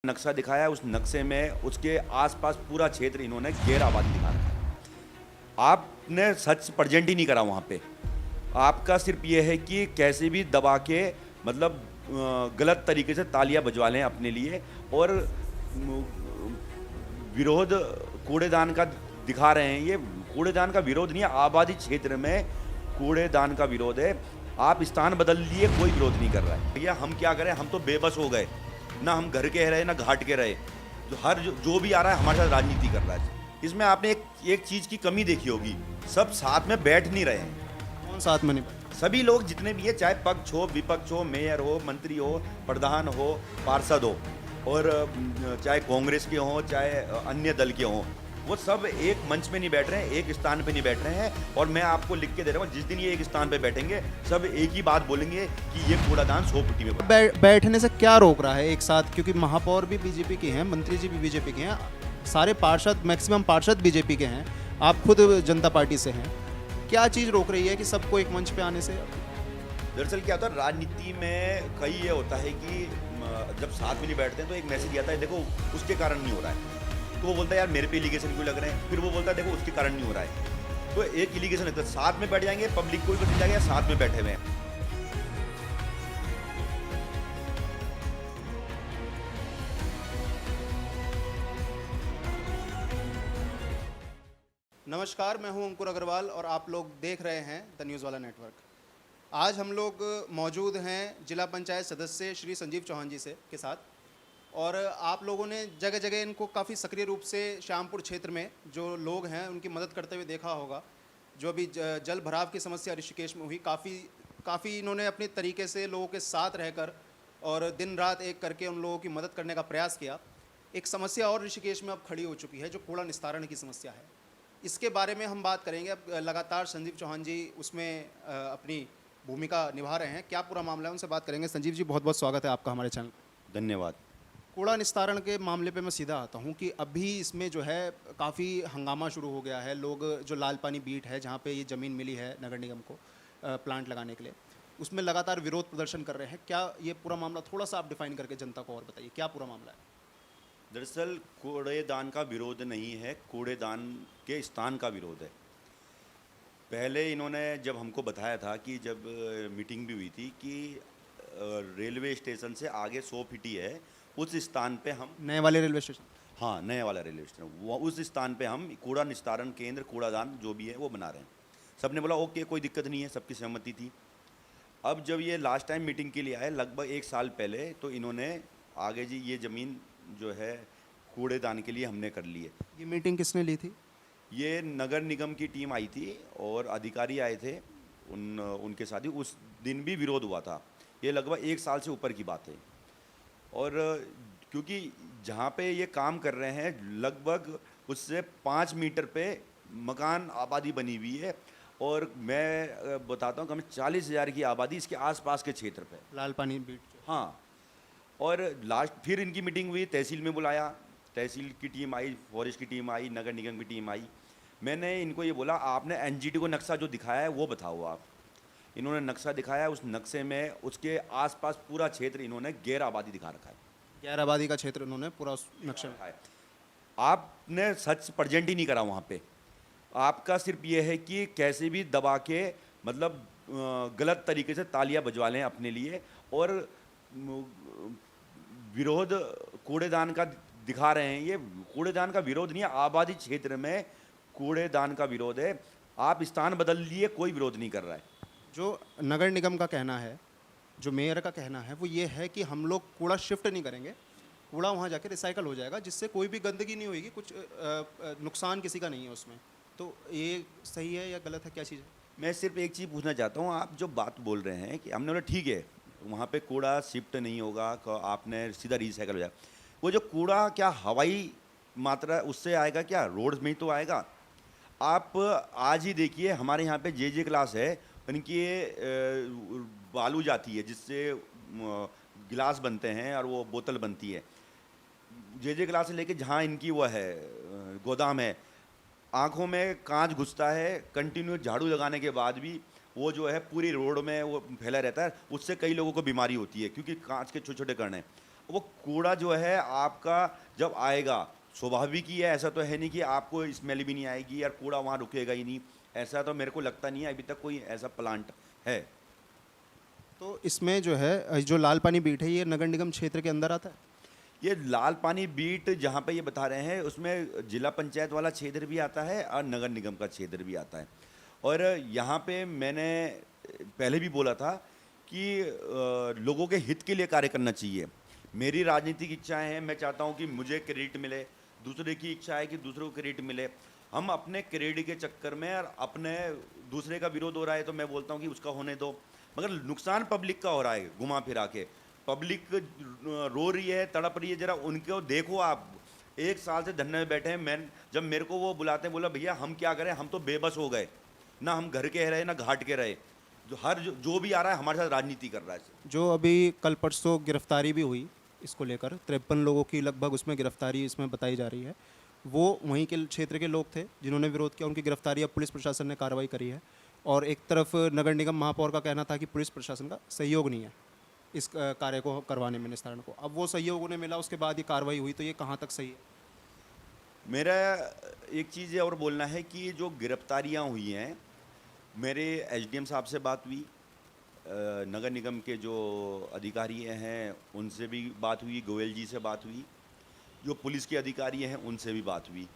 नक्शा दिखाया है, उस नक्शे में उसके आसपास पूरा क्षेत्र इन्होंने गैर आबादी दिखा रखा है। आपने सच प्रेजेंट ही नहीं करा वहाँ पे। आपका सिर्फ ये है कि कैसे भी दबा के मतलब गलत तरीके से तालियां बजवा लें अपने लिए और म, विरोध कूड़ेदान का दिखा रहे हैं। ये कूड़ेदान का विरोध नहीं है, आबादी क्षेत्र में कूड़ेदान का विरोध है। आप स्थान बदल लिए, कोई विरोध नहीं कर रहा है। भैया हम क्या करें, हम तो बेबस हो गए, ना हम घर के रहे ना घाट के रहे। जो भी आ रहा है हमारे साथ राजनीति कर रहा है। इसमें आपने एक चीज़ की कमी देखी होगी, सब साथ में बैठ नहीं रहे हैं। कौन साथ में नहीं बैठा? सभी लोग जितने भी है, चाहे पक्ष हो विपक्ष हो, मेयर हो, मंत्री हो, प्रधान हो, पार्षद हो, और चाहे कांग्रेस के हों चाहे अन्य दल के हों, वो सब एक मंच में नहीं बैठ रहे हैं, एक स्थान पे नहीं बैठ रहे हैं। और मैं आपको लिख के दे रहा हूँ, जिस दिन ये एक स्थान पे बैठेंगे सब एक ही बात बोलेंगे कि ये कूड़ादान 100 फुटी में बैठने से क्या रोक रहा है एक साथ? क्योंकि महापौर भी बीजेपी के हैं, मंत्री जी भी बीजेपी के हैं, सारे पार्षद मैक्सिमम पार्षद बीजेपी के हैं, आप खुद जनता पार्टी से हैं। क्या चीज़ रोक रही है कि सबको एक मंच पे आने से? दरअसल क्या होता है राजनीति में, कई ये होता है कि जब साथ में नहीं बैठते हैं तो एक मैसेज आता है, देखो उसके कारण नहीं हो रहा है। तो वो बोलता है यार मेरे पे इलीगेशन क्यों लग रहे हैं, फिर वो बोलता है देखो उसके कारण नहीं हो रहा है। तो एक इलीगेशन लगता है, साथ में बैठ जाएंगे, पब्लिक को भी पता चल जाएगा साथ में बैठे हुए हैं। नमस्कार, मैं हूं अंकुर अग्रवाल और आप लोग देख रहे हैं द न्यूज़ वाला नेटवर्क। आज हम लोग मौजूद हैं जिला पंचायत सदस्य श्री संजीव चौहान जी से के साथ, और आप लोगों ने जगह जगह इनको काफ़ी सक्रिय रूप से श्यामपुर क्षेत्र में जो लोग हैं उनकी मदद करते हुए देखा होगा। जो अभी जल भराव की समस्या ऋषिकेश में हुई, काफ़ी इन्होंने अपने तरीके से लोगों के साथ रहकर और दिन रात एक करके उन लोगों की मदद करने का प्रयास किया। एक समस्या और ऋषिकेश में अब खड़ी हो चुकी है, जो कूड़ा निस्तारण की समस्या है। इसके बारे में हम बात करेंगे। अब लगातार संजीव चौहान जी उसमें अपनी भूमिका निभा रहे हैं। क्या पूरा मामला है, उनसे बात करेंगे। संजीव जी, बहुत बहुत स्वागत है आपका हमारे चैनल। धन्यवाद। कूड़ा निस्तारण के मामले पे मैं सीधा आता हूँ कि अभी इसमें जो है काफ़ी हंगामा शुरू हो गया है। लोग जो लाल पानी बीट है जहाँ पे ये ज़मीन मिली है नगर निगम को प्लांट लगाने के लिए, उसमें लगातार विरोध प्रदर्शन कर रहे हैं। क्या ये पूरा मामला थोड़ा सा आप डिफाइन करके जनता को और बताइए, क्या पूरा मामला है? दरअसल कूड़ेदान का विरोध नहीं है, कूड़ेदान के स्थान का विरोध है। पहले इन्होंने जब हमको बताया था कि जब मीटिंग भी हुई थी कि रेलवे स्टेशन से आगे 100 फीट है, उस स्थान पे हम नए वाले रेलवे स्टेशन? हाँ, नए वाला रेलवे स्टेशन, वो उस स्थान पे हम कूड़ा निस्तारण केंद्र, कूड़ादान जो भी है वो बना रहे हैं। सबने बोला ओके, कोई दिक्कत नहीं है, सबकी सहमति थी। अब जब ये लास्ट टाइम मीटिंग के लिए आए लगभग 1 साल पहले, तो इन्होंने आगे जी ये ज़मीन जो है कूड़ेदान के लिए हमने कर ली है। ये मीटिंग किसने ली थी? ये नगर निगम की टीम आई थी और अधिकारी आए थे, उनके साथ ही उस दिन भी विरोध हुआ था। ये लगभग 1 साल से ऊपर की बात है। और क्योंकि जहाँ पे ये काम कर रहे हैं लगभग उससे 5 मीटर पे मकान आबादी बनी हुई है, और मैं बताता हूँ कम 40,000 की आबादी इसके आसपास के क्षेत्र पे। लाल पानी बीट? हाँ, और लास्ट फिर इनकी मीटिंग हुई, तहसील में बुलाया, तहसील की टीम आई, फॉरेस्ट की टीम आई, नगर निगम की टीम आई। मैंने इनको ये बोला आपने एनजीटी को नक्शा जो दिखाया है वो बताओ आप। इन्होंने नक्शा दिखाया है, उस नक्शे में उसके आसपास पूरा क्षेत्र इन्होंने गैर आबादी दिखा रखा है। गैर आबादी का क्षेत्र इन्होंने पूरा उस नक्शे में? आपने सच प्रेजेंट ही नहीं करा वहाँ पे। आपका सिर्फ ये है कि कैसे भी दबा के मतलब गलत तरीके से तालियां बजवा लें अपने लिए, और विरोध कूड़ेदान का दिखा रहे हैं। ये कूड़ेदान का विरोध नहीं है, आबादी क्षेत्र में कूड़ेदान का विरोध है। आप स्थान बदल लिए, कोई विरोध नहीं कर रहा है। जो नगर निगम का कहना है, जो मेयर का कहना है, वो ये है कि हम लोग कूड़ा शिफ्ट नहीं करेंगे, कूड़ा वहाँ जाके रिसाइकल हो जाएगा, जिससे कोई भी गंदगी नहीं होगी, कुछ नुकसान किसी का नहीं है उसमें। तो ये सही है या गलत है, क्या चीज़ है? मैं सिर्फ एक चीज़ पूछना चाहता हूँ, आप जो बात बोल रहे हैं कि हमने बोला ठीक है वहाँ पे कूड़ा शिफ्ट नहीं होगा, आपने सीधा रिसाइकल हो जाएगा, वो जो कूड़ा क्या हवाई मात्रा उससे आएगा, क्या रोड में ही तो आएगा? आप आज ही देखिए हमारे यहाँ पे जे क्लास है, उनकी बालू जाती है जिससे गिलास बनते हैं और वो बोतल बनती है। जे क्लास से लेके जहाँ इनकी वो है गोदाम है, आँखों में कांच घुसता है, कंटिन्यू झाड़ू लगाने के बाद भी वो जो है पूरी रोड में वो फैला रहता है, उससे कई लोगों को बीमारी होती है क्योंकि कांच के छोटे छोटे कण हैं। वो कूड़ा जो है आपका जब आएगा, स्वाभाविक ही है, ऐसा तो है नहीं कि आपको स्मेल भी नहीं आएगी यार, कूड़ा वहाँ रुकेगा ही नहीं, ऐसा तो मेरे को लगता नहीं है अभी तक कोई ऐसा प्लांट है। तो इसमें जो है जो लाल पानी बीट है ये नगर निगम क्षेत्र के अंदर आता है? ये लाल पानी बीट जहाँ पे ये बता रहे हैं उसमें जिला पंचायत वाला क्षेत्र भी आता है और नगर निगम का क्षेत्र भी आता है। और यहाँ पे मैंने पहले भी बोला था कि लोगों के हित के लिए कार्य करना चाहिए। मेरी राजनीतिक इच्छाएं हैं, मैं चाहता हूँ कि मुझे क्रेडिट मिले, दूसरे की इच्छा है कि दूसरों को क्रेडिट मिले। हम अपने क्रेडिट के चक्कर में और अपने दूसरे का विरोध हो रहा है तो मैं बोलता हूँ कि उसका होने दो, मगर नुकसान पब्लिक का हो रहा है घुमा फिरा के। पब्लिक रो रही है, तड़प रही है, जरा उनको देखो आप। 1 साल से धरने में बैठे हैं। मैं जब मेरे को वो बुलाते हैं, बोला भैया हम क्या करें, हम तो बेबस हो गए, ना हम घर के रहे ना घाट के रहे। जो भी आ रहा है हमारे साथ राजनीति कर रहा है। जो अभी कल परसों गिरफ्तारी भी हुई इसको लेकर 53 लोगों की लगभग उसमें गिरफ्तारी इसमें बताई जा रही है, वो वहीं के क्षेत्र के लोग थे जिन्होंने विरोध किया, उनकी गिरफ्तारी अब पुलिस प्रशासन ने कार्रवाई करी है। और एक तरफ नगर निगम महापौर का कहना था कि पुलिस प्रशासन का सहयोग नहीं है इस कार्य को करवाने में, निस्तारण को। अब वो सहयोग उन्हें मिला, उसके बाद ये कार्रवाई हुई, तो ये कहाँ तक सही है? मेरा एक चीज़ और बोलना है कि जो गिरफ्तारियां हुई हैं, मेरे एसडीएम साहब से बात हुई, नगर निगम के जो अधिकारी हैं उनसे भी बात हुई, गोयल जी से बात हुई, जो पुलिस के अधिकारी हैं उनसे भी बात हुई।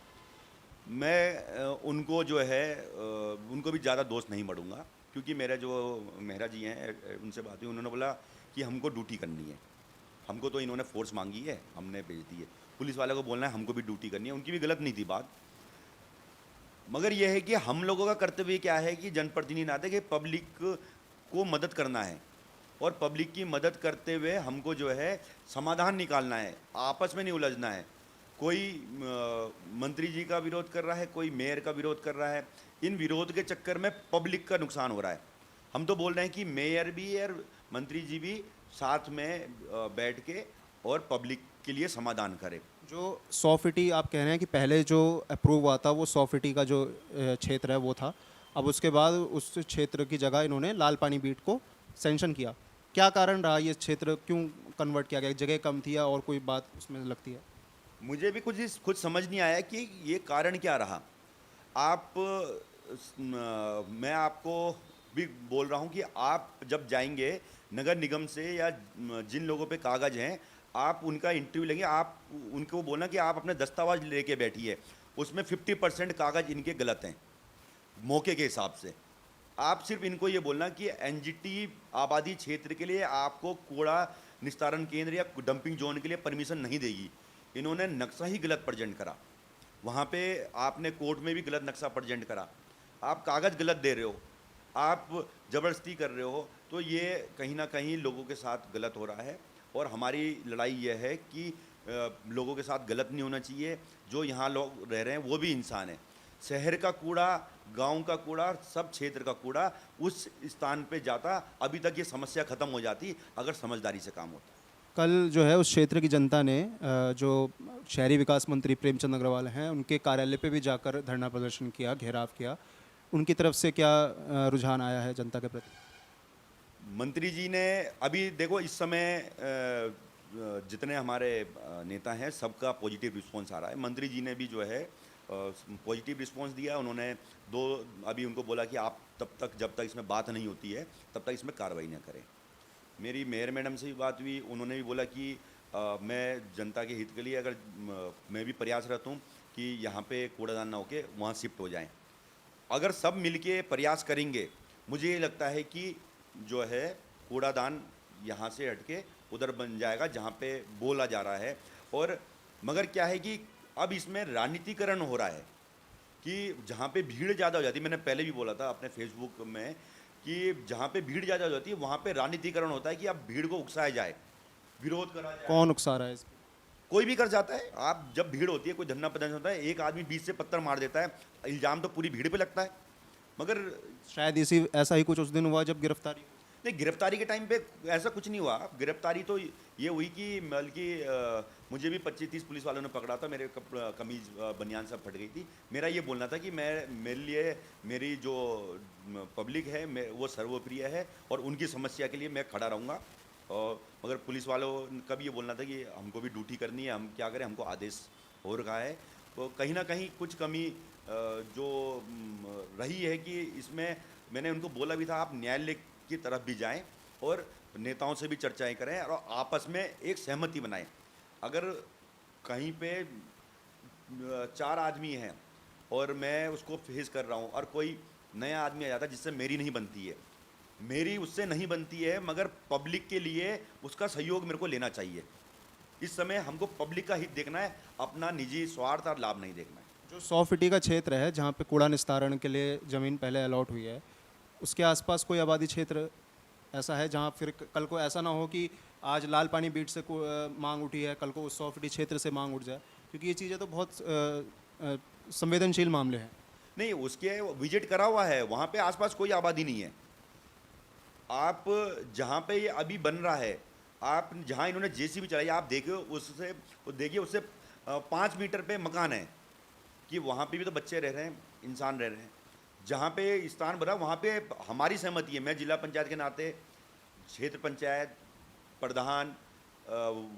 मैं उनको जो है उनको भी ज़्यादा दोष नहीं बढ़ूँगा, क्योंकि मेरा जो मेहरा जी हैं उनसे बात हुई, उन्होंने बोला कि हमको ड्यूटी करनी है, हमको तो इन्होंने फोर्स मांगी है, हमने भेज दी है। पुलिस वाले को बोलना है हमको भी ड्यूटी करनी है, उनकी भी गलत नहीं थी बात। मगर यह है कि हम लोगों का कर्तव्य क्या है कि जनप्रतिनिधि नाते कि पब्लिक को मदद करना है, और पब्लिक की मदद करते हुए हमको जो है समाधान निकालना है, आपस में नहीं उलझना है। कोई मंत्री जी का विरोध कर रहा है, कोई मेयर का विरोध कर रहा है, इन विरोध के चक्कर में पब्लिक का नुकसान हो रहा है। हम तो बोल रहे हैं कि मेयर भी और मंत्री जी भी साथ में बैठ के और पब्लिक के लिए समाधान करें। जो 100 फीटी आप कह रहे हैं कि पहले जो अप्रूव हुआ था वो 100 फीटी का जो क्षेत्र है वो था, अब उसके बाद उस क्षेत्र की जगह इन्होंने लाल पानी बीट को सैंक्शन किया। क्या कारण रहा, ये क्षेत्र क्यों कन्वर्ट किया गया? जगह कम थी या और कोई बात उसमें लगती है? मुझे भी कुछ समझ नहीं आया कि ये कारण क्या रहा। आप मैं आपको भी बोल रहा हूँ कि आप जब जाएंगे नगर निगम से या जिन लोगों पे कागज़ हैं, आप उनका इंटरव्यू लेंगे, आप उनको बोलना कि आप अपने दस्तावेज लेके बैठिए, उसमें 50% कागज़ इनके गलत हैं मौके के हिसाब से। आप सिर्फ इनको ये बोलना कि एनजीटी आबादी क्षेत्र के लिए आपको कूड़ा निस्तारण केंद्र या डंपिंग जोन के लिए परमिशन नहीं देगी। इन्होंने नक्शा ही गलत प्रेजेंट करा, वहाँ पे आपने कोर्ट में भी गलत नक्शा प्रेजेंट करा, आप कागज़ गलत दे रहे हो, आप ज़बरदस्ती कर रहे हो, तो ये कहीं ना कहीं लोगों के साथ गलत हो रहा है। और हमारी लड़ाई यह है कि लोगों के साथ गलत नहीं होना चाहिए। जो यहाँ लोग रह रहे हैं वो भी इंसान है। शहर का कूड़ा, गांव का कूड़ा, सब क्षेत्र का कूड़ा उस स्थान पे जाता, अभी तक ये समस्या ख़त्म हो जाती अगर समझदारी से काम होता। कल जो है उस क्षेत्र की जनता ने जो शहरी विकास मंत्री प्रेमचंद अग्रवाल हैं उनके कार्यालय पे भी जाकर धरना प्रदर्शन किया, घेराव किया, उनकी तरफ से क्या रुझान आया है जनता के प्रति? मंत्री जी ने अभी देखो इस समय जितने हमारे नेता हैं सबका पॉजिटिव रिस्पांस आ रहा है। मंत्री जी ने भी जो है पॉजिटिव रिस्पांस दिया। उन्होंने अभी उनको बोला कि आप जब तक इसमें बात नहीं होती है तब तक इसमें कार्रवाई न करें। मेरी मेयर मैडम से भी बात हुई, उन्होंने भी बोला कि मैं जनता के हित के लिए अगर मैं भी प्रयासरत हूँ कि यहाँ पे कूड़ादान ना होके वहाँ शिफ्ट हो जाएं। अगर सब मिलके प्रयास करेंगे, मुझे ये लगता है कि जो है कूड़ादान यहाँ से हटके उधर बन जाएगा जहाँ पे बोला जा रहा है। और मगर क्या है कि अब इसमें राजनीतिकरण हो रहा है कि जहाँ पे भीड़ ज़्यादा हो जाती है, मैंने पहले भी बोला था अपने फेसबुक में कि जहाँ पे भीड़ ज़्यादा हो जाती है वहाँ पे राजनीतिकरण होता है कि अब भीड़ को उकसाया जाए, विरोध करा जाए। कौन उकसा रहा है इसमें? कोई भी कर जाता है। आप जब भीड़ होती है, कोई धरना प्रदर्शन होता है, एक आदमी 20 से पत्थर मार देता है, इल्ज़ाम तो पूरी भीड़ पे लगता है। मगर शायद ऐसा ही कुछ उस दिन हुआ जब गिरफ्तारी? नहीं, गिरफ्तारी के टाइम पे ऐसा कुछ नहीं हुआ। गिरफ्तारी तो ये हुई कि बल्कि मुझे भी 25-30 पुलिस वालों ने पकड़ा था, मेरे कमीज बनियान सब फट गई थी। मेरा ये बोलना था कि मेरे लिए मेरी जो पब्लिक है वो सर्वप्रिय है और उनकी समस्या के लिए मैं खड़ा रहूँगा और मगर पुलिस वालों का भी ये बोलना था कि हमको भी ड्यूटी करनी है, हम क्या करें, हमको आदेश हो रखा है। तो कहीं ना कहीं कुछ कमी जो रही है कि इसमें मैंने उनको बोला भी था आप न्यायालय की तरफ भी जाएं और नेताओं से भी चर्चाएं करें और आपस में एक सहमति बनाएं। अगर कहीं पे 4 आदमी हैं और मैं उसको फेस कर रहा हूँ और कोई नया आदमी आ जाता है जिससे मेरी नहीं बनती है, मेरी उससे नहीं बनती है, मगर पब्लिक के लिए उसका सहयोग मेरे को लेना चाहिए। इस समय हमको पब्लिक का हित देखना है, अपना निजी स्वार्थ और लाभ नहीं देखना है। जो 100 फीटी का क्षेत्र है जहाँ पे कूड़ा निस्तारण के लिए ज़मीन पहले अलॉट हुई है, उसके आसपास कोई आबादी क्षेत्र ऐसा है जहाँ फिर कल को ऐसा ना हो कि आज लाल पानी बीट से मांग उठी है, कल को उस 100 फीटी क्षेत्र से मांग उठ जाए, क्योंकि ये चीज़ें तो बहुत संवेदनशील मामले हैं। नहीं, उसके विजिट करा हुआ है, वहाँ पे आसपास कोई आबादी नहीं है। आप जहाँ पे ये अभी बन रहा है, आप जहाँ इन्होंने जेसीबी चलाई, आप देखिए उससे 5 मीटर पे मकान है कि वहाँ पे भी तो बच्चे रह रहे हैं, इंसान रह रहे हैं। जहाँ पे स्थान बना वहाँ पे हमारी सहमति है, मैं जिला पंचायत के नाते, क्षेत्र पंचायत प्रधान,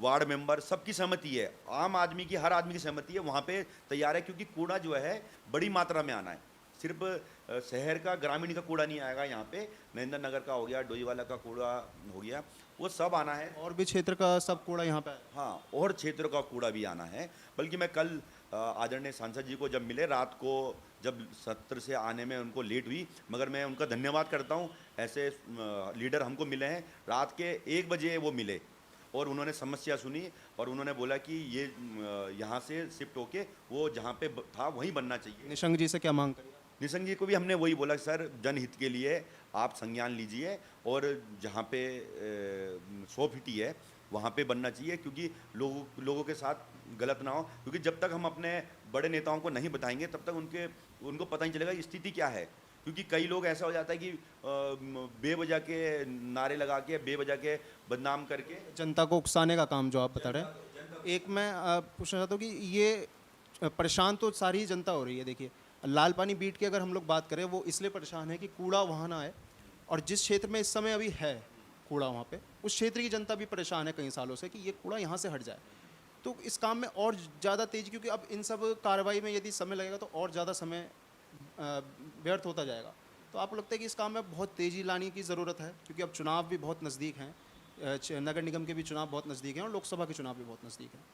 वार्ड मेंबर सबकी सहमति है, आम आदमी की, हर आदमी की सहमति है, वहाँ पे तैयार है। क्योंकि कूड़ा जो है बड़ी मात्रा में आना है, सिर्फ शहर का ग्रामीण का कूड़ा नहीं आएगा, यहाँ पे नरेंद्र नगर का हो गया, डोईवाला का कूड़ा हो गया, वो सब आना है। और भी क्षेत्र का सब कूड़ा यहाँ पे है। हाँ, और क्षेत्र का कूड़ा भी आना है। बल्कि मैं कल आदरणीय सांसद जी को जब मिले रात को, जब सत्र से आने में उनको लेट हुई, मगर मैं उनका धन्यवाद करता हूँ, ऐसे लीडर हमको मिले हैं। रात के 1 बजे वो मिले और उन्होंने समस्या सुनी और उन्होंने बोला कि ये यहाँ से शिफ्ट होके वो जहाँ पे था वहीं बनना चाहिए। निशंक जी से क्या मांग करिए? निशंक जी को भी हमने वही बोला, सर जनहित के लिए आप संज्ञान लीजिए और जहाँ पे 100 फीटी है वहाँ पे बनना चाहिए, क्योंकि लोगों के साथ गलत ना हो। क्योंकि जब तक हम अपने बड़े नेताओं को नहीं बताएंगे तब तक उनको पता नहीं चलेगा स्थिति क्या है। क्योंकि कई लोग ऐसा हो जाता है कि बेवजह के नारे लगा के, बेवजह के बदनाम करके जनता को उकसाने का काम जो आप बता रहे हैं। एक मैं पूछना चाहता हूँ कि ये परेशान तो सारी ही जनता हो रही है। देखिए, लाल पानी बीट की अगर हम लोग बात करें, वो इसलिए परेशान है कि कूड़ा वहाँ ना आए, और जिस क्षेत्र में इस समय अभी है कूड़ा वहाँ पे, उस क्षेत्र की जनता भी परेशान है कई सालों से कि ये कूड़ा यहाँ से हट जाए। तो इस काम में और ज़्यादा तेज़ी, क्योंकि अब इन सब कार्रवाई में यदि समय लगेगा तो और ज़्यादा समय व्यर्थ होता जाएगा। तो आपको लगता है कि इस काम में बहुत तेज़ी लाने की ज़रूरत है, क्योंकि अब चुनाव भी बहुत नज़दीक हैं, नगर निगम के भी चुनाव बहुत नज़दीक हैं और लोकसभा के चुनाव भी बहुत नज़दीक हैं।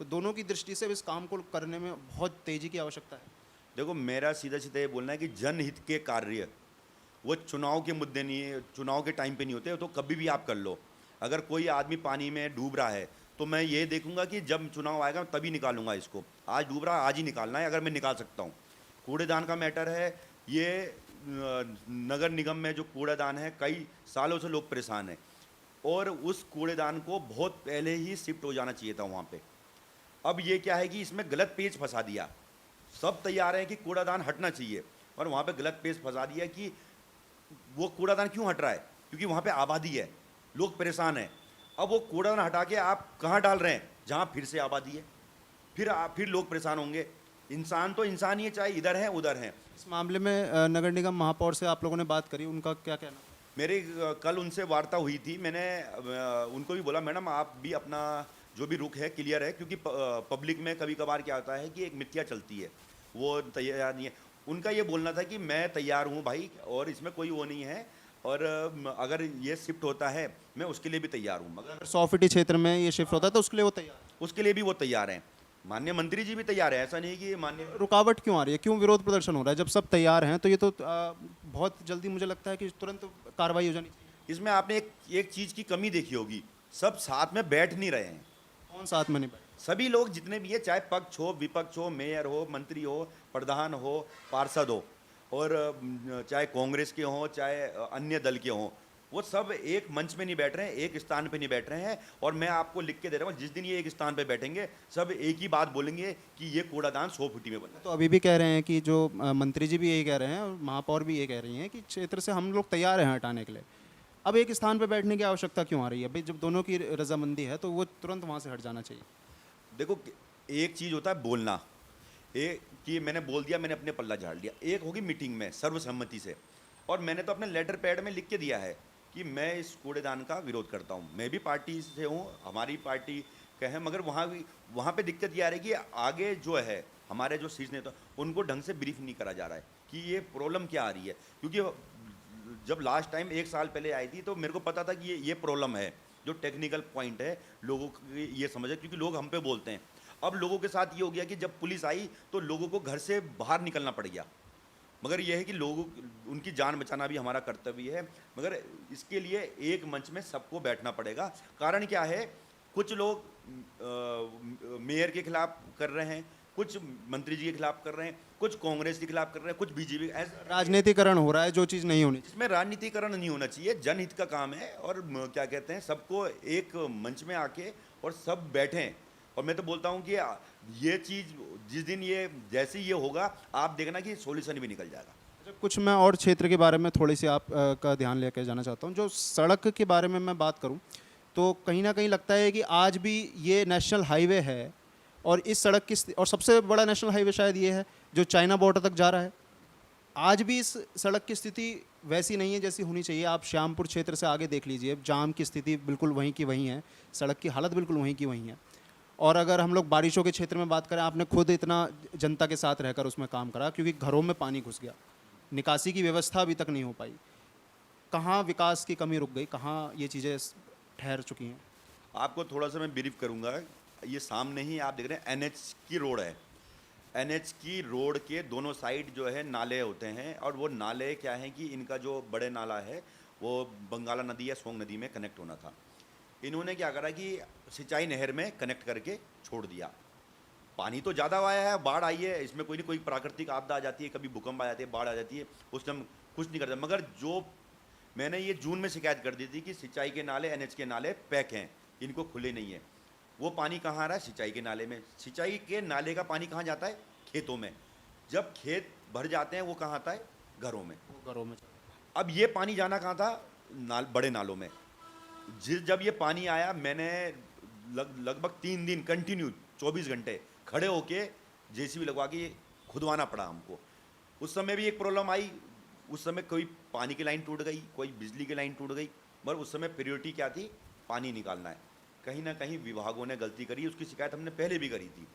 तो दोनों की दृष्टि से इस काम को करने में बहुत तेज़ी की आवश्यकता है। देखो, मेरा सीधा सीधा ये बोलना है कि जनहित के कार्य वो चुनाव के मुद्दे नहीं है, चुनाव के टाइम पे नहीं होते, तो कभी भी आप कर लो। अगर कोई आदमी पानी में डूब रहा है तो मैं ये देखूंगा कि जब चुनाव आएगा तभी निकालूंगा इसको। आज डूब रहा है, आज ही निकालना है अगर मैं निकाल सकता हूँ। कूड़ेदान का मैटर है, ये नगर निगम में जो कूड़ेदान है कई सालों से लोग परेशान हैं और उस कूड़ेदान को बहुत पहले ही शिफ्ट हो जाना चाहिए था वहाँ पे। अब ये क्या है कि इसमें गलत पेच फंसा दिया, सब तैयार है कि कूड़ादान हटना चाहिए और वहाँ पे गलत पेच फंसा दिया कि वो कूड़ादान क्यों हट रहा है, क्योंकि वहाँ पे आबादी है, लोग परेशान हैं। अब वो कूड़ादान हटा के आप कहाँ डाल रहे हैं जहाँ फिर से आबादी है, फिर लोग परेशान होंगे। इंसान तो इंसान ही है, चाहे इधर है उधर है। इस मामले में नगर निगम महापौर से आप लोगों ने बात करी, उनका क्या कहना? मेरी कल उनसे वार्ता हुई थी, मैंने उनको भी बोला मैडम आप भी अपना जो भी रुख है क्लियर है, क्योंकि पब्लिक में कभी कभार क्या होता है कि एक मिथ्या चलती है, वो तैयार नहीं है। उनका ये बोलना था कि मैं तैयार हूँ भाई और इसमें कोई वो नहीं है, और अगर ये शिफ्ट होता है मैं उसके लिए भी तैयार हूँ। मगर 100 फीटी क्षेत्र में ये शिफ्ट होता है तो उसके लिए वो तैयार, उसके लिए भी वो तैयार हैं, माननीय मंत्री जी भी तैयार है। ऐसा नहीं कि माननीय रुकावट क्यों आ रही है, क्यों विरोध प्रदर्शन हो रहा है? जब सब तैयार हैं तो ये तो बहुत जल्दी मुझे लगता है कि तुरंत कार्रवाई हो जानी चाहिए। इसमें आपने एक चीज़ की कमी देखी होगी, सब साथ में बैठ नहीं रहे हैं। कौन साथ में नहीं बैठे? सभी लोग जितने भी है, चाहे पक्ष हो, विपक्ष हो, मेयर हो, मंत्री हो, प्रधान हो, पार्षद हो, और चाहे कांग्रेस के हों चाहे अन्य दल के हों, वो सब एक मंच में नहीं बैठ रहे हैं, एक स्थान पे नहीं बैठ रहे हैं। और मैं आपको लिख के दे रहा हूँ, जिस दिन ये एक स्थान पे बैठेंगे सब एक ही बात बोलेंगे कि ये कूड़ादान 100 फीटी में बना। तो अभी भी कह रहे हैं कि जो मंत्री जी भी यही कह रहे हैं और महापौर भी ये कह रही हैं कि क्षेत्र से हम लोग तैयार हैं हटाने के लिए। अब एक स्थान पर बैठने की आवश्यकता क्यों आ रही है? भाई जब दोनों की रजामंदी है तो वो तुरंत वहाँ से हट जाना चाहिए। देखो, एक चीज़ होता है बोलना, एक कि मैंने बोल दिया, मैंने अपने पल्ला झाड़ लिया। एक होगी मीटिंग में सर्वसम्मति से, और मैंने तो अपने लेटर पैड में लिख के दिया है कि मैं इस कूड़ेदान का विरोध करता हूँ। मैं भी पार्टी से हूँ, हमारी पार्टी का है, मगर वहाँ पे दिक्कत ये आ रही है कि आगे जो है हमारे जो शीर्ष नेता उनको ढंग से ब्रीफ नहीं करा जा रहा है कि ये प्रॉब्लम क्या आ रही है। क्योंकि जब लास्ट टाइम 1 साल पहले आई थी तो मेरे को पता था कि ये प्रॉब्लम है, जो टेक्निकल पॉइंट है लोगों को ये समझ है, क्योंकि लोग हम पे बोलते हैं। अब लोगों के साथ ये हो गया कि जब पुलिस आई तो लोगों को घर से बाहर निकलना पड़ गया। मगर यह है कि लोगों उनकी जान बचाना भी हमारा कर्तव्य है, मगर इसके लिए एक मंच में सबको बैठना पड़ेगा। कारण क्या है, कुछ लोग मेयर के खिलाफ कर रहे हैं, कुछ मंत्री जी के खिलाफ कर रहे हैं, कुछ कांग्रेस के खिलाफ कर रहे हैं, कुछ बीजेपी। राजनीतिकरण हो रहा है, जो चीज़ नहीं होनी चाहिए। इसमें राजनीतिकरण नहीं होना चाहिए, जनहित का काम है। और क्या कहते हैं, सबको एक मंच में आके और सब बैठें। और मैं तो बोलता हूँ कि ये चीज़ जिस दिन ये जैसे ये होगा, आप देखना कि सॉल्यूशन भी निकल जाएगा। अच्छा, कुछ मैं और क्षेत्र के बारे में थोड़ी सी आप का ध्यान लेकर जाना चाहता हूँ। जो सड़क के बारे में मैं बात करूँ तो कहीं ना कहीं लगता है कि आज भी ये नेशनल हाईवे है, और इस सड़क की और सबसे बड़ा नेशनल हाईवे शायद ये है जो चाइना बॉर्डर तक जा रहा है। आज भी इस सड़क की स्थिति वैसी नहीं है जैसी होनी चाहिए। आप श्यामपुर क्षेत्र से आगे देख लीजिए, जाम की स्थिति बिल्कुल वहीं की वहीं है, सड़क की हालत बिल्कुल वहीं की वहीं है। और अगर हम लोग बारिशों के क्षेत्र में बात करें, आपने खुद इतना जनता के साथ रहकर उसमें काम करा, क्योंकि घरों में पानी घुस गया, निकासी की व्यवस्था अभी तक नहीं हो पाई। कहाँ विकास की कमी रुक गई, कहाँ ये चीज़ें ठहर चुकी हैं? आपको थोड़ा सा मैं ब्रीफ करूंगा। ये सामने ही आप देख रहे हैं एनएच की रोड है। एनएच की रोड के दोनों साइड जो है नाले होते हैं, और वो नाले क्या है कि इनका जो बड़े नाला है वो बंगाला नदी या सोंग नदी में कनेक्ट होना था। इन्होंने क्या करा कि सिंचाई नहर में कनेक्ट करके छोड़ दिया। पानी तो ज़्यादा आया है, बाढ़ आई है, इसमें कोई ना कोई प्राकृतिक आपदा आ जाती है, कभी भूकंप आ जाती है, बाढ़ आ जाती है, उस टाइम कुछ नहीं करता। मगर जो मैंने ये जून में शिकायत कर दी थी कि सिंचाई के नाले, एनएच के नाले पैक हैं, इनको खुले नहीं है। वो पानी कहाँ आ रहा है? सिंचाई के नाले में। सिंचाई के नाले का पानी कहाँ जाता है? खेतों में। जब खेत भर जाते हैं वो कहाँ आता है? घरों में। घरों में। अब ये पानी जाना कहाँ था? बड़े नालों में। जब ये पानी आया, मैंने लगभग 3 दिन कंटिन्यू 24 घंटे खड़े होके जेसीबी लगवा के खुदवाना पड़ा हमको। उस समय भी एक प्रॉब्लम आई, उस समय कोई पानी की लाइन टूट गई, कोई बिजली की लाइन टूट गई, मगर उस समय प्रायोरिटी क्या थी? पानी निकालना है। कहीं ना कहीं विभागों ने गलती करी, उसकी शिकायत हमने पहले भी करी थी।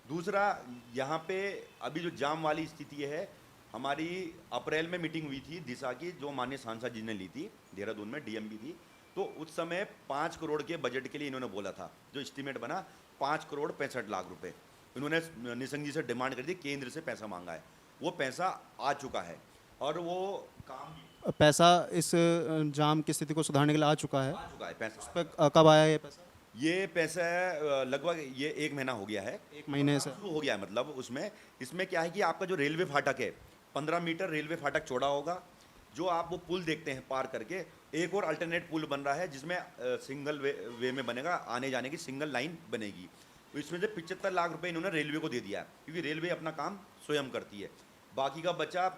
दूसरा, यहाँ पे अभी जो जाम वाली स्थिति है, हमारी अप्रैल में मीटिंग हुई थी दिशा की, जो माननीय सांसद जी ने ली थी, देहरादून में डीएमबी थी। तो उस समय 5 करोड़ के बजट के लिए इन्होंने बोला था, जो एस्टीमेट बना 5 करोड़ 65 लाख रुपए इन्होंने निशंक जी से डिमांड कर दी, केंद्र से पैसा मांगा है। वो पैसा आ चुका है और वो काम पैसा इस जाम की स्थिति को सुधारने के लिए आ चुका है। पैसा उस पर कब आया ये पैसा? ये पैसा लगभग ये 1 महीना हो गया है। 1 महीने से शुरू हो गया है। मतलब इसमें क्या है कि आपका जो रेलवे फाटक है, 15 मीटर रेलवे फाटक चौड़ा होगा। जो आप वो पुल देखते हैं पार करके, एक और अल्टरनेट पुल बन रहा है जिसमें सिंगल वे में बनेगा, आने जाने की सिंगल लाइन बनेगी। तो इसमें से 75 लाख रुपए इन्होंने रेलवे को दे दिया है, क्योंकि रेलवे अपना काम स्वयं करती है। बाकी का बचा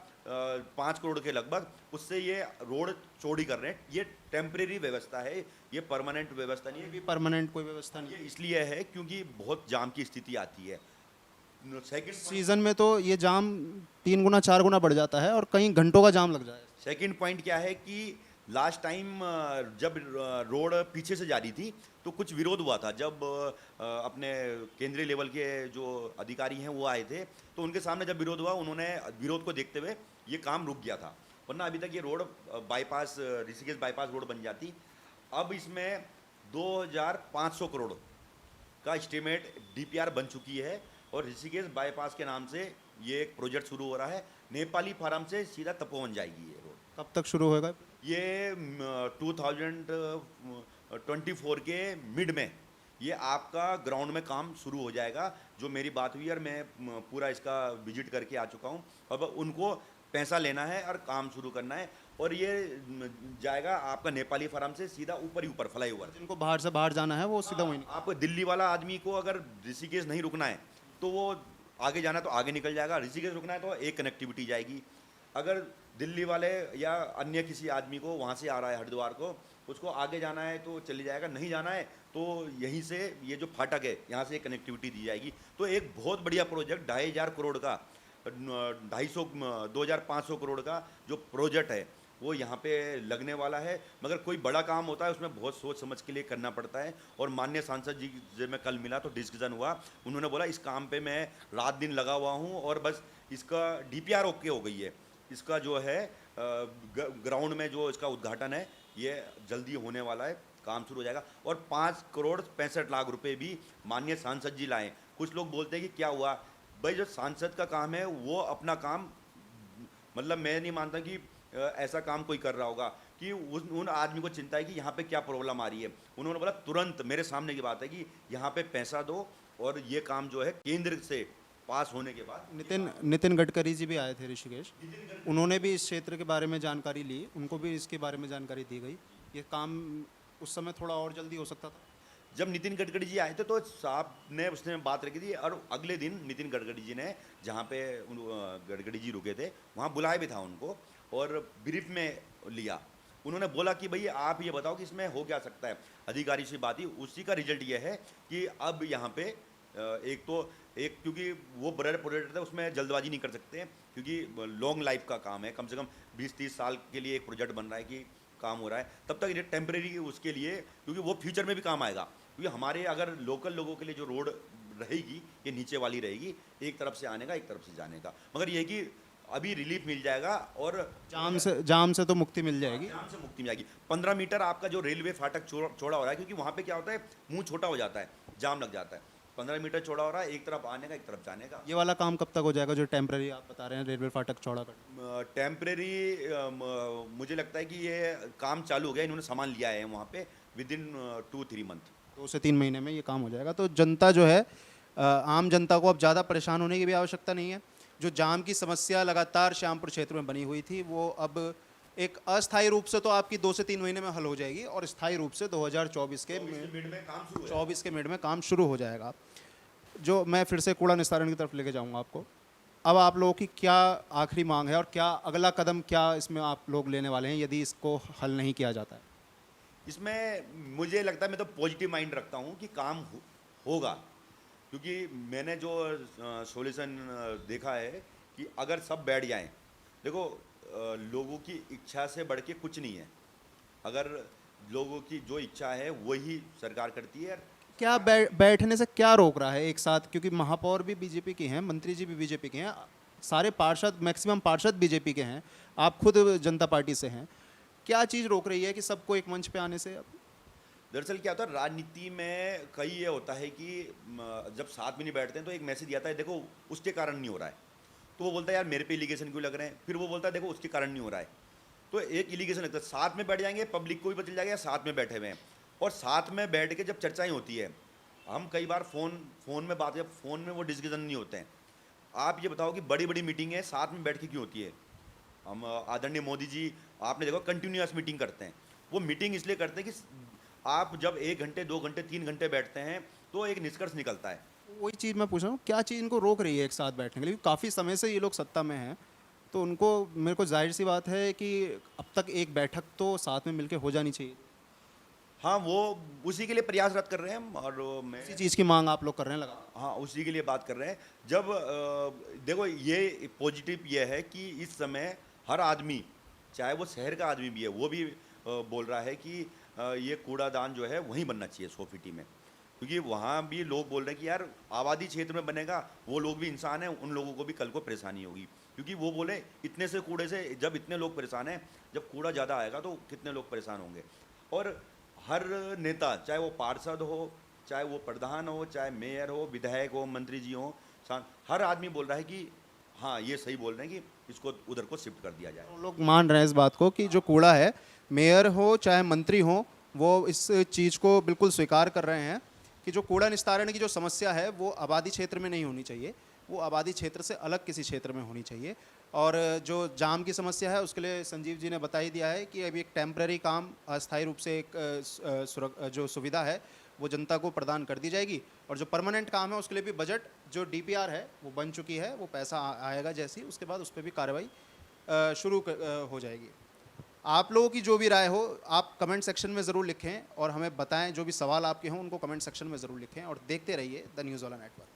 5 करोड़ के लगभग, उससे ये रोड चौड़ी कर रहे हैं। ये टेम्परेरी व्यवस्था है, ये परमानेंट व्यवस्था नहीं है। परमानेंट कोई व्यवस्था नहीं ये इसलिए है क्योंकि बहुत जाम की स्थिति आती है। सेकंड सीजन में तो ये जाम 3 गुना 4 गुना बढ़ जाता है और कई घंटों का जाम लग जाए। सेकंड पॉइंट क्या है कि लास्ट टाइम जब रोड पीछे से जा रही थी तो कुछ विरोध हुआ था। जब अपने केंद्रीय लेवल के जो अधिकारी हैं वो आए थे, तो उनके सामने जब विरोध हुआ, उन्होंने विरोध को देखते हुए ये काम रुक गया था। वरना अभी तक ये road bypass, Rishikesh bypass road बन जाती। अब इसमें 2500 करोड़ का एस्टीमेट डीपीआर बन चुकी है, और ऋषिकेश बाईपास के नाम से ये एक प्रोजेक्ट शुरू हो रहा है। नेपाली फार्म से सीधा तपोवन जाएगी ये रोड। कब तक शुरू होगा ये? 2024 के मिड में ये आपका ग्राउंड में काम शुरू हो जाएगा। जो मेरी बात हुई और मैं पूरा इसका विजिट करके आ चुका हूँ। अब उनको पैसा लेना है और काम शुरू करना है, और ये जाएगा आपका नेपाली फार्म से सीधा ऊपर ही ऊपर फ्लाईओवर। जिनको बाहर से बाहर जाना है वो सीधा वहीं। आपको दिल्ली वाला आदमी को अगर ऋषिकेश नहीं रुकना है तो वो आगे जाना है तो आगे निकल जाएगा, ऋषिकेश रुकना है तो एक कनेक्टिविटी जाएगी। अगर दिल्ली वाले या अन्य किसी आदमी को वहाँ से आ रहा है हरिद्वार को, उसको आगे जाना है तो चले जाएगा, नहीं जाना है तो यहीं से ये जो फाटक है यहाँ से कनेक्टिविटी दी जाएगी। तो एक बहुत बढ़िया प्रोजेक्ट 2500 करोड़ का, 2500 करोड़ का जो प्रोजेक्ट है वो यहाँ पे लगने वाला है, मगर कोई बड़ा काम होता है उसमें बहुत सोच समझ के लिए करना पड़ता है। और माननीय सांसद जी से मैं कल मिला तो डिस्कशन हुआ, उन्होंने बोला इस काम पे मैं रात दिन लगा हुआ हूँ और बस इसका DPR ओके हो गई है, इसका जो है ग्राउंड में जो इसका उद्घाटन है ये जल्दी होने वाला है, काम शुरू हो जाएगा। और 5,65,00,000 रुपए भी माननीय सांसद जी लाए। कुछ लोग बोलते हैं कि क्या हुआ, भाई जो सांसद का काम है वो अपना काम, मतलब मैं नहीं मानता कि ऐसा काम कोई कर रहा होगा कि उन आदमी को चिंता है कि यहाँ पे क्या प्रॉब्लम आ रही है। उन्होंने बोला तुरंत मेरे सामने की बात है कि यहाँ पे पैसा दो और ये काम जो है केंद्र से पास होने के बाद। नितिन गडकरी जी भी आए थे ऋषिकेश, उन्होंने भी इस क्षेत्र के बारे में जानकारी ली, उनको भी इसके बारे में जानकारी दी गई। ये काम उस समय थोड़ा और जल्दी हो सकता था। जब नितिन गडकरी जी आए थे तो साहब ने उसने बात रखी थी और अगले दिन नितिन गडकरी जी ने जहाँ पे गडकरी जी रुके थे वहाँ बुलाया भी था उनको और ब्रीफ में लिया। उन्होंने बोला कि भाई आप ये बताओ कि इसमें हो क्या सकता है। अधिकारी से बात ही, उसी का रिजल्ट ये है कि अब यहाँ पे एक क्योंकि वो बड़े प्रोजेक्ट थे उसमें जल्दबाजी नहीं कर सकते क्योंकि लॉन्ग लाइफ का काम है, कम से कम 20-30 साल के लिए एक प्रोजेक्ट बन रहा है कि काम हो रहा है, तब तक ये टेम्परेरी उसके लिए, क्योंकि वो फ्यूचर में भी काम आएगा। क्योंकि हमारे अगर लोकल लोगों के लिए जो रोड रहेगी ये नीचे वाली रहेगी, एक तरफ से आने का एक तरफ से जाने का, मगर ये कि अभी रिलीफ मिल जाएगा और जाम से तो मुक्ति मिल जाएगी। जाम से मुक्ति मिल जाएगी। 15 मीटर आपका जो रेलवे फाटक चौड़ा हो रहा है, क्योंकि वहाँ पे क्या होता है मुंह छोटा हो जाता है, जाम लग जाता है। 15 मीटर चौड़ा हो रहा है, एक तरफ आने का एक तरफ जाने का। ये वाला काम कब तक हो जाएगा जो टेम्पररी आप बता रहे हैं रेलवे फाटक चौड़ा कर? टेम्परेरी मुझे लगता है कि ये काम चालू हो गया, इन्होंने सामान लिया है वहाँ पे विदिन 2-3 मंथ, 2 से 3 महीने में ये काम हो जाएगा। तो जनता जो है, आम जनता को अब ज़्यादा परेशान होने की भी आवश्यकता नहीं है। जो जाम की समस्या लगातार श्यामपुर क्षेत्र में बनी हुई थी वो अब एक अस्थायी रूप से तो आपकी 2 से 3 महीने में हल हो जाएगी और स्थायी रूप से 2024 के मिड में काम शुरू हो जाएगा। जो मैं फिर से कूड़ा निस्तारण की तरफ लेके जाऊंगा आपको। अब आप लोगों की क्या आखिरी मांग है और क्या अगला कदम क्या इसमें आप लोग लेने वाले हैं यदि इसको हल नहीं किया जाता है? इसमें मुझे लगता है, मैं तो पॉजिटिव माइंड रखता हूँ कि काम होगा, क्योंकि मैंने जो सॉल्यूशन देखा है कि अगर सब बैठ जाएं, देखो लोगों की इच्छा से बढ़ के कुछ नहीं है, अगर लोगों की जो इच्छा है वही सरकार करती है। क्या बैठने से क्या रोक रहा है एक साथ? क्योंकि महापौर भी बीजेपी के हैं, मंत्री जी भी बीजेपी के हैं, सारे पार्षद, मैक्सिमम पार्षद बीजेपी के हैं, आप खुद जनता पार्टी से हैं। क्या चीज़ रोक रही है कि सबको एक मंच पे आने से? अब दरअसल क्या होता है राजनीति में, कई ये होता है कि जब साथ में नहीं बैठते हैं तो एक मैसेज आता है देखो उसके कारण नहीं हो रहा है, तो वो बोलता है यार मेरे पे इलीगेशन क्यों लग रहे हैं, फिर वो बोलता है देखो उसके कारण नहीं हो रहा है, तो एक इलीगेशन लगता है। साथ में बैठ जाएंगे, पब्लिक को भी पता चल जाएगा साथ में बैठे हुए हैं। और साथ में बैठ के जब चर्चाएं होती है, हम कई बार फ़ोन में बात, जब फ़ोन में वो डिस्कशन नहीं होते हैं। आप ये बताओ कि बड़ी बड़ी मीटिंग है साथ में बैठ के क्यों होती है? हम आदरणीय मोदी जी आपने देखो कंटिन्यूअस मीटिंग करते हैं। वो मीटिंग इसलिए करते हैं कि आप जब 1 घंटे 2 घंटे 3 घंटे बैठते हैं तो एक निष्कर्ष निकलता है। वही चीज़ मैं पूछ रहा हूँ, क्या चीज़ इनको रोक रही है एक साथ बैठने के लिए? काफ़ी समय से ये लोग सत्ता में हैं, तो उनको, मेरे को जाहिर सी बात है कि अब तक एक बैठक तो साथ में मिलकर हो जानी चाहिए। हाँ, वो उसी के लिए प्रयासरत कर रहे हैं हम, और मैं इसी चीज़ की मांग आप लोग कर रहे हैं लगा? हाँ, उसी के लिए बात कर रहे हैं। जब देखो ये पॉजिटिव ये है कि इस समय हर आदमी, चाहे वो शहर का आदमी भी है, वो भी बोल रहा है कि ये कूड़ादान जो है वहीं बनना चाहिए सोफिटी में, क्योंकि वहाँ भी लोग बोल रहे हैं कि यार आबादी क्षेत्र में बनेगा, वो लोग भी इंसान हैं, उन लोगों को भी कल को परेशानी होगी। क्योंकि वो बोले इतने से कूड़े से जब इतने लोग परेशान हैं, जब कूड़ा ज़्यादा आएगा तो कितने लोग परेशान होंगे। और हर नेता, चाहे वो पार्षद हो, चाहे वो प्रधान हो, चाहे मेयर हो, विधायक हो, मंत्री जी हो, हर आदमी बोल रहा है कि हाँ ये सही बोल रहे हैं कि इसको उधर को शिफ्ट कर दिया जाए। तो लोग मान रहे हैं इस बात को कि जो कूड़ा है, मेयर हो चाहे मंत्री हो, वो इस चीज़ को बिल्कुल स्वीकार कर रहे हैं कि जो कूड़ा निस्तारण की जो समस्या है वो आबादी क्षेत्र में नहीं होनी चाहिए, वो आबादी क्षेत्र से अलग किसी क्षेत्र में होनी चाहिए। और जो जाम की समस्या है उसके लिए संजीव जी ने बता ही दिया है कि अभी एक टेम्पररी काम, अस्थायी रूप से एक जो सुविधा है वो जनता को प्रदान कर दी जाएगी, और जो परमानेंट काम है उसके लिए भी बजट, जो DPR है वो बन चुकी है, वो पैसा आएगा जैसे ही, उसके बाद उस पर भी कार्रवाई शुरू हो जाएगी। आप लोगों की जो भी राय हो आप कमेंट सेक्शन में ज़रूर लिखें और हमें बताएं, जो भी सवाल आपके हों उनको कमेंट सेक्शन में ज़रूर लिखें, और देखते रहिए द न्यूज़ वाला नेटवर्क।